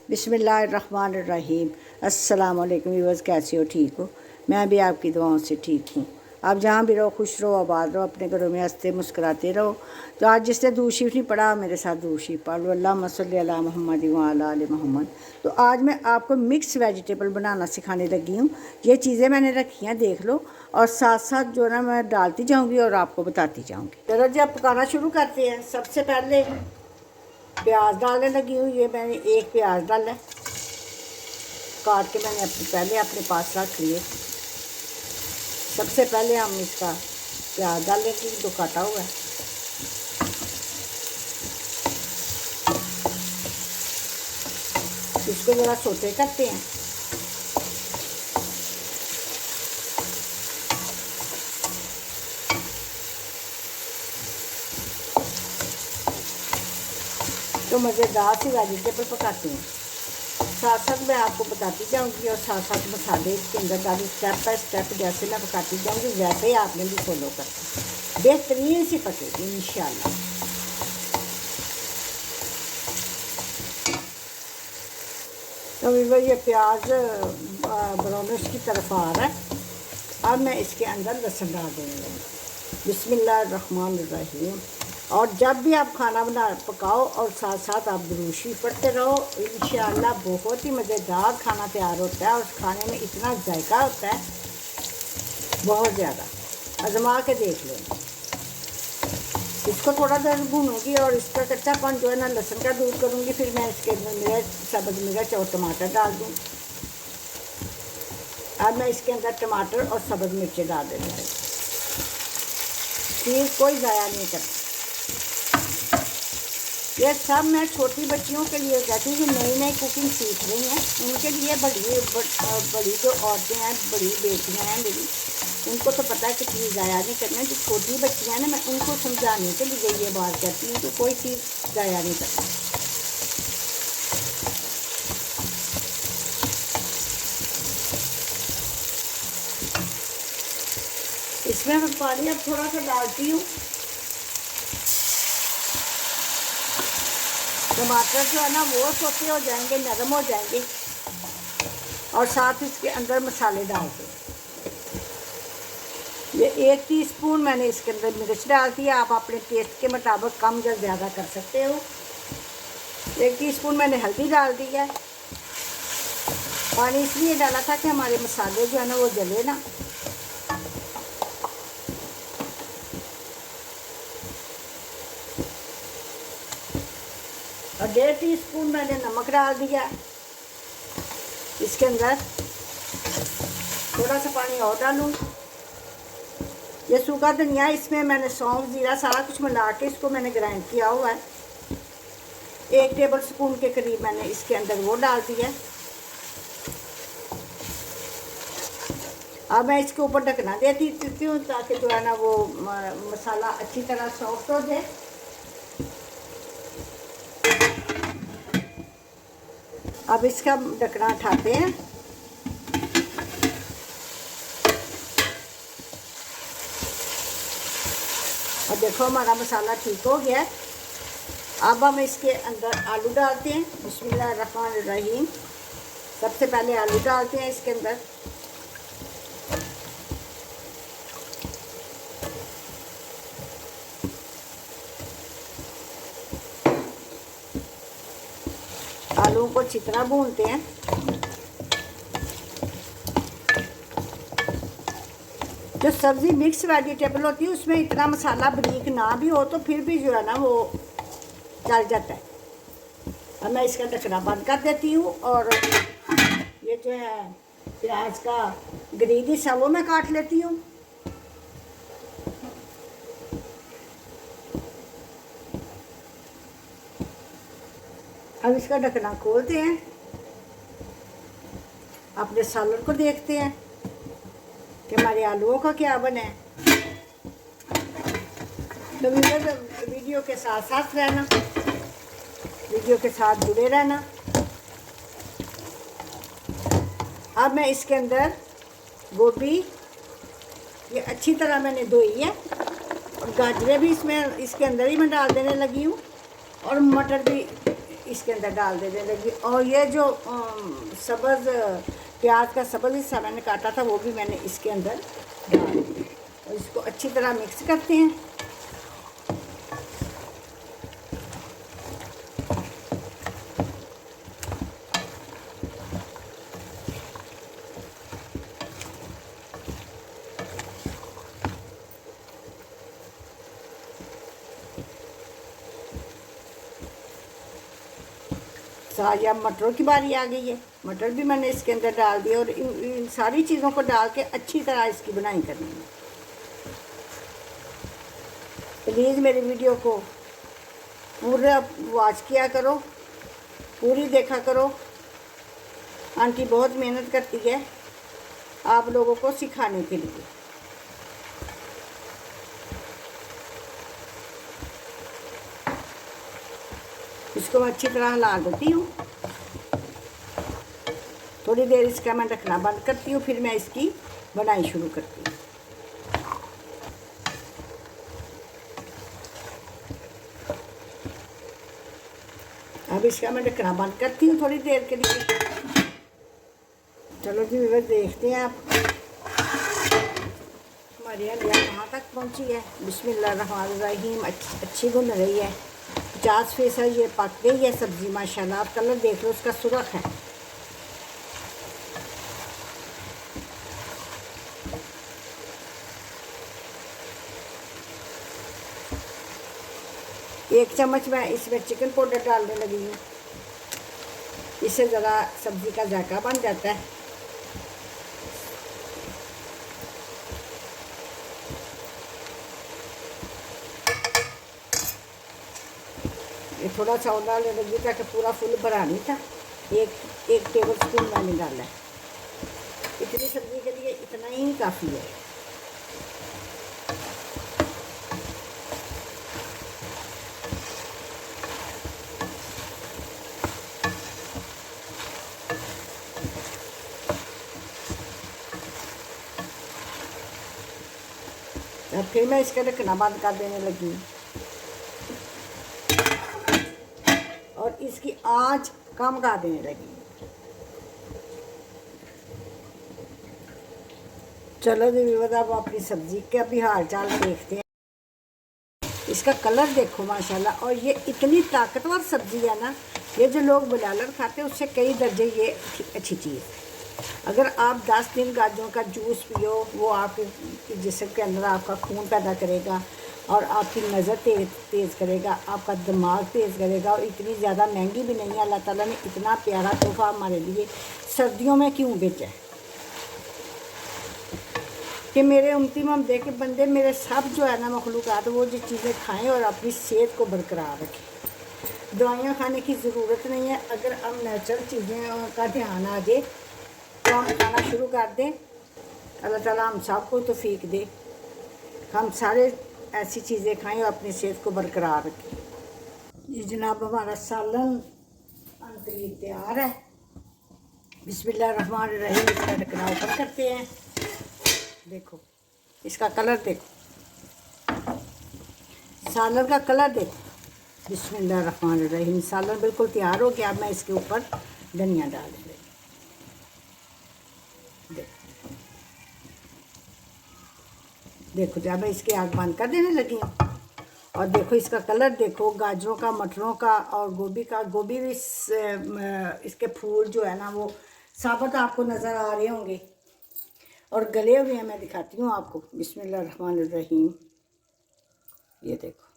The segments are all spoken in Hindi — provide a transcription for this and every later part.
बिस्मिल्लाहिर्रहमानिर्रहीम। अस्सलाम वालेकुम व्यूअर्स, कैसे हो? ठीक हो? मैं भी आपकी दुआओं से ठीक हूँ। आप जहाँ भी रहो खुश रहो, आबाद रहो, अपने घरों में हंसते मुस्कुराते रहो। तो आज जिसने दूध शरीफ नहीं पढ़ा, मेरे साथ दूध शरीफ पढ़ लो। अल्लाहुम्मा सल्ली अला मुहम्मद व अला आलि मोहम्मद। तो आज मैं आपको मिक्स वेजिटेबल बनाना सिखाने लगी हूँ। ये चीज़ें मैंने रखी हैं, देख लो, और साथ साथ जो ना मैं डालती जाऊँगी और आपको बताती जाऊँगी। चलो जी, अब पकाना शुरू करते हैं। सबसे पहले प्याज डालने लगी हूँ। ये मैंने एक प्याज डाला है, काट के मैंने पहले अपने पास रख लिए। सबसे पहले हम इसका प्याज डाल लेंगे जो काटा हुआ है। इसको ज़रा सोते करते हैं। तो मज़ेदार सी वेजिटेबल पकाते हैं। साथ साथ मैं आपको बताती जाऊंगी और साथ साथ मसाले इसके अंदर डाली। स्टेप बाय स्टेप जैसे मैं पकाती जाऊंगी वैसे ही आपने भी फॉलो करना। बेहतरीन सी पकेगी इंशाल्लाह। तो ये प्याज ब्राउनिश की तरफ आ रहा है। अब मैं इसके अंदर लहसुन डाल दूँगी। बिस्मिल्लाहिर्रहमानिर्रहीम। और जब भी आप खाना पकाओ और साथ साथ आप दुरूद शरीफ पढ़ते रहो, इंशाअल्लाह बहुत ही मज़ेदार खाना तैयार होता है और खाने में इतना जायका होता है, बहुत ज़्यादा। आजमा के देख लो। इसको थोड़ा देर भूनूंगी और इसका कच्चापन जो है ना लहसुन का दूर करूँगी। फिर मैं इसके अंदर मिर्च, सब्ज़ मिर्च और टमाटर डाल दूँ। अब मैं इसके अंदर टमाटर और सब्ज़ मिर्चें डाल देती हूँ। चीज़ कोई ज़ाया नहीं करती। ये सब मैं छोटी बच्चियों के लिए कहती हूँ जो नई नई कुकिंग सीख रही हैं, उनके लिए। बड़ी जो औरतें हैं, बड़ी बेटियाँ हैं मेरी, उनको तो पता है कि चीज़ ज़ाया नहीं करना। जो छोटी बच्चियाँ हैं ना, मैं उनको समझाने के लिए ये बात कहती हूँ कि कोई चीज़ ज़ाया नहीं करना। इसमें मैं पानी अब थोड़ा सा डालती हूँ। टमाटर जो है ना वो सोते हो जाएंगे, नरम हो जाएंगे, और साथ इसके अंदर मसाले डाल दें। ये 1 टीस्पून मैंने इसके अंदर मिर्च डाल दिया। आप अपने टेस्ट के मुताबिक कम या ज़्यादा कर सकते हो। 1 टीस्पून मैंने हल्दी डाल दी है। पानी इसलिए डाला था कि हमारे मसाले जो है ना वो जले ना। और 1.5 टीस्पून मैंने नमक डाल दिया। इसके अंदर थोड़ा सा पानी और डालूँ। ये सूखा धनिया, इसमें मैंने सौंफ, जीरा सारा कुछ मिला के इसको मैंने ग्राइंड किया हुआ है। 1 टेबल स्पून के करीब मैंने इसके अंदर वो डाल दिया। अब मैं इसके ऊपर ढकना देती हूँ ताकि जो है ना वो मसाला अच्छी तरह सॉफ्ट हो जाए। अब इसका ढकना उठाते हैं। और देखो हमारा मसाला ठीक हो गया है। अब हम इसके अंदर आलू डालते हैं। बिस्मिल्लाहिर्रहमानिर्रहीम। सबसे पहले आलू डालते हैं इसके अंदर। आलू को अच्छी तरह भूनते हैं। जो सब्ज़ी मिक्स वेजिटेबल होती है उसमें इतना मसाला बारीक ना भी हो तो फिर भी जो है ना वो चल जाता है। अब मैं इसका ढकना बंद कर देती हूँ और ये जो है प्याज का ग्रीन हिस्सा वो मैं काट लेती हूँ। अब इसका ढकना खोलते हैं, अपने सालन को देखते हैं कि हमारे आलूओं का क्या बना है। तो वीडियो के साथ साथ रहना, वीडियो के साथ जुड़े रहना। अब मैं इसके अंदर गोभी ये अच्छी तरह मैंने धोई है और गाजरें भी इसके अंदर ही मैं डाल देने लगी हूँ। और मटर भी इसके अंदर डाल देने लगी। और ये जो सब्ज़ प्याज का सब्ज़ हिस्सा मैंने काटा था वो भी मैंने इसके अंदर डाल दिया और इसको अच्छी तरह मिक्स करते हैं। या मटरों की बारी आ गई है, मटर भी मैंने इसके अंदर डाल दिए और इन सारी चीज़ों को डाल के अच्छी तरह इसकी बुनाई करनी है। प्लीज़ मेरी वीडियो को पूरा वॉच किया करो, पूरी देखा करो। आंटी बहुत मेहनत करती है आप लोगों को सिखाने के लिए। इसको मैं अच्छी तरह हिला देती हूँ। थोड़ी देर इसका मैं ढकना बंद करती हूँ, फिर मैं इसकी बनाई शुरू करती हूँ। अब इसका मैं ढकना बंद करती हूँ थोड़ी देर के लिए। चलो जी व्यूअर्स, देखते हैं आप हमारी हलिया कहाँ तक पहुँची है। बिस्मिल्लाहिर्रहमानिर्रहीम। अच्छी भुन रही है, 50% ये पक गई है सब्ज़ी माशाल्लाह। आप कलर देख लो उसका सुर्ख है। एक चम्मच मैं इसमें चिकन पाउडर डालने लगी हूँ, इससे ज़रा सब्ज़ी का जायका बन जाता है। ये थोड़ा सा और डालने लगी ताकि पूरा फुल भरा नहीं था। एक टेबल स्पून मैंने डाला है। इतनी सब्ज़ी के लिए इतना ही काफ़ी है। अब फिर मैं इसका ढकना बंद कर देने लगी और इसकी आंच कम कर देने लगी। चलो जी व्यूअर्स, अब अपनी सब्ज़ी का भी हाल चाल देखते हैं। इसका कलर देखो माशाल्लाह। और ये इतनी ताकतवर सब्ज़ी है ना, ये जो लोग बलालर खाते हैं उससे कई दर्जे ये अच्छी चीज़ है। अगर आप 10 दिन गाजरों का जूस पियो, वो आपके जिस्म के अंदर आपका खून पैदा करेगा और आपकी नज़र तेज़ करेगा, आपका दिमाग तेज़ करेगा। और इतनी ज़्यादा महंगी भी नहीं है। अल्लाह ताला ने इतना प्यारा तोहफ़ा हमारे लिए सर्दियों में क्यों भेजा है कि मेरे उम्मती मोहम्मद के बंदे, मेरे सब जो है ना मखलूक़ात, वो जो चीज़ें खाएँ और अपनी सेहत को बरकरार रखें। दवाइयाँ खाने की ज़रूरत नहीं है। अगर हम नेचुरल चीज़ें का ध्यान आ जाए तो हम खाना शुरू कर दें। अल्लाह ताला हम सबको तौफीक दे, हम सारे ऐसी चीज़ें खाएं और अपनी सेहत को बरकरार रखें। ये जनाब हमारा सालन अंतरीन तैयार है। बिस्मिल्लाहिर्रहमानिर्रहीम। इसका ढकना ऊपर करते हैं। देखो इसका कलर, देखो सालन का कलर देखो। बिस्मिल्लाहिर्रहमानिर्रहीम। सालन बिल्कुल तैयार हो गया। अब मैं इसके ऊपर धनिया डाल दूँगी। देखो जब मैं इसकी आग बंद कर देने लगी हूँ। और देखो इसका कलर देखो, गाजरों का, मटरों का और गोभी का। गोभी भी इसके फूल जो है ना वो साबुत आपको नज़र आ रहे होंगे और गले हुए हैं। मैं दिखाती हूँ आपको। बिस्मिल्लाहिर्रहमानिर्रहीम। ये देखो,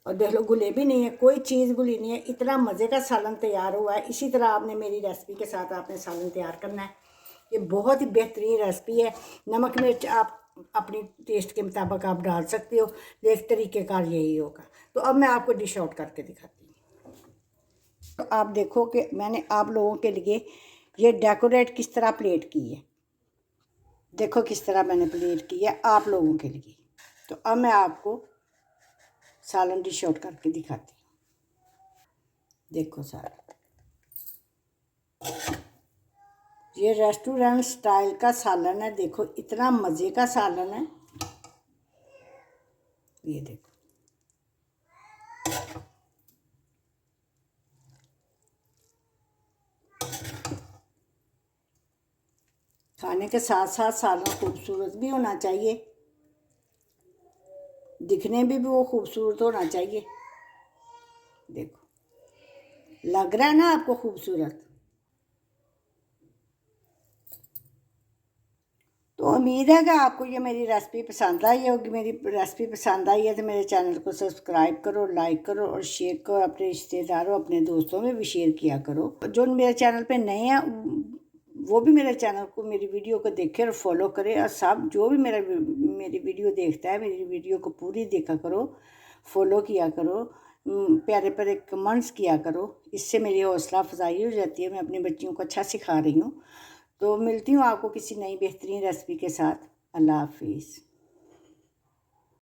और देख लो गुले भी नहीं है, कोई चीज़ गुली नहीं है। इतना मज़े का सालन तैयार हुआ है। इसी तरह आपने मेरी रेसिपी के साथ आपने सालन तैयार करना है। ये बहुत ही बेहतरीन रेसिपी है। नमक मिर्च आप अपनी टेस्ट के मुताबिक आप डाल सकते हो। एक तरीक़ेकार यही होगा। तो अब मैं आपको डिश आउट करके दिखाती हूँ। तो आप देखो कि मैंने आप लोगों के लिए ये डेकोरेट किस तरह प्लेट की है। देखो किस तरह मैंने प्लेट की है आप लोगों के लिए। तो अब मैं आपको सालन डिश आउट करके दिखाती हूँ। देखो सालन, ये रेस्टोरेंट स्टाइल का सालन है। देखो इतना मज़े का सालन है। ये देखो खाने के साथ साथ सालन खूबसूरत भी होना चाहिए, दिखने में भी वो खूबसूरत होना चाहिए। देखो लग रहा है ना आपको खूबसूरत। तो उम्मीद है कि आपको ये मेरी रेसिपी पसंद आई होगी। मेरी रेसिपी पसंद आई है तो मेरे चैनल को सब्सक्राइब करो, लाइक करो और शेयर करो। अपने रिश्तेदारों, अपने दोस्तों में भी शेयर किया करो। जो मेरे चैनल पे नए हैं वो भी मेरे चैनल को, मेरी वीडियो को देखे और फॉलो करे। और सब जो भी मेरी वीडियो देखता है, मेरी वीडियो को पूरी देखा करो, फॉलो किया करो, प्यारे प्यारे कमेंट्स किया करो। इससे मेरी हौसला अफजाई हो जाती है। मैं अपने बच्चियों को अच्छा सिखा रही हूँ। तो मिलती हूँ आपको किसी नई बेहतरीन रेसिपी के साथ। अल्लाह हाफिज़।